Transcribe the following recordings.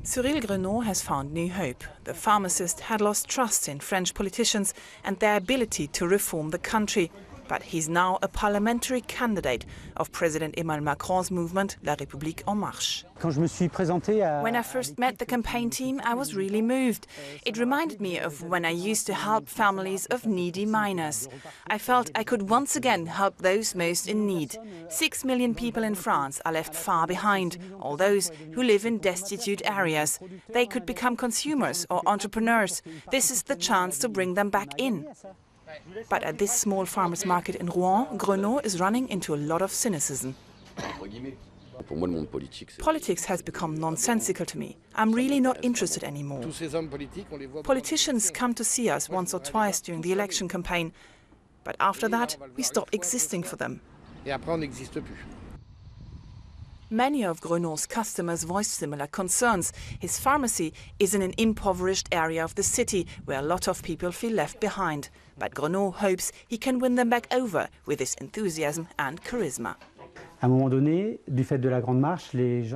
Cyril Grenot has found new hope. The pharmacist had lost trust in French politicians and their ability to reform the country. But he's now a parliamentary candidate of President Emmanuel Macron's movement, La République En Marche. When I first met the campaign team, I was really moved. It reminded me of when I used to help families of needy minors. I felt I could once again help those most in need. 6 million people in France are left far behind, all those who live in destitute areas. They could become consumers or entrepreneurs. This is the chance to bring them back in. But at this small farmers' market in Rouen, Grenot is running into a lot of cynicism. Politics has become nonsensical to me. I'm really not interested anymore. Politicians come to see us once or twice during the election campaign, but after that, we stop existing for them. Many of Grenot's customers voiced similar concerns. His pharmacy is in an impoverished area of the city where a lot of people feel left behind. But Grenot hopes he can win them back over with his enthusiasm and charisma.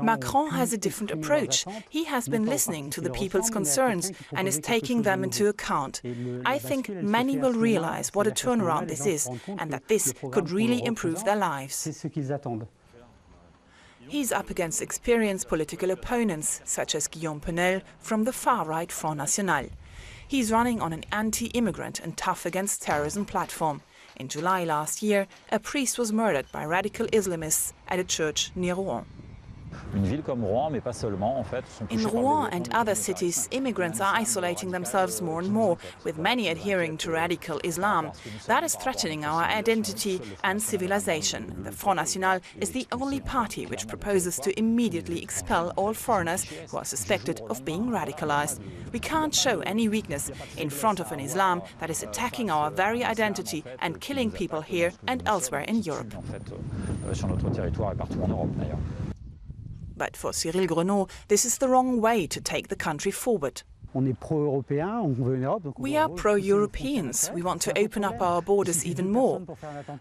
Macron has a different approach. He has been listening to the people's concerns and is taking them into account. I think many will realize what a turnaround this is and that this could really improve their lives. He's up against experienced political opponents, such as Guillaume Penel from the far-right Front National. He's running on an anti-immigrant and tough against terrorism platform. In July last year, a priest was murdered by radical Islamists at a church near Rouen. In Rouen and other cities, immigrants are isolating themselves more and more, with many adhering to radical Islam. That is threatening our identity and civilization. The Front National is the only party which proposes to immediately expel all foreigners who are suspected of being radicalized. We can't show any weakness in front of an Islam that is attacking our very identity and killing people here and elsewhere in Europe. But for Cyril Grenot, this is the wrong way to take the country forward. We are pro-Europeans. We want to open up our borders even more.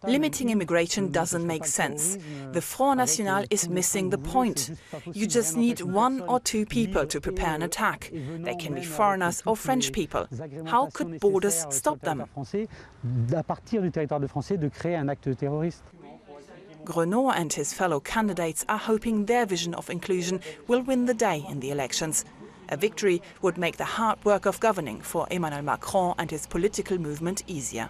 Limiting immigration doesn't make sense. The Front National is missing the point. You just need 1 or 2 people to prepare an attack. They can be foreigners or French people. How could borders stop them? Grenot and his fellow candidates are hoping their vision of inclusion will win the day in the elections. A victory would make the hard work of governing for Emmanuel Macron and his political movement easier.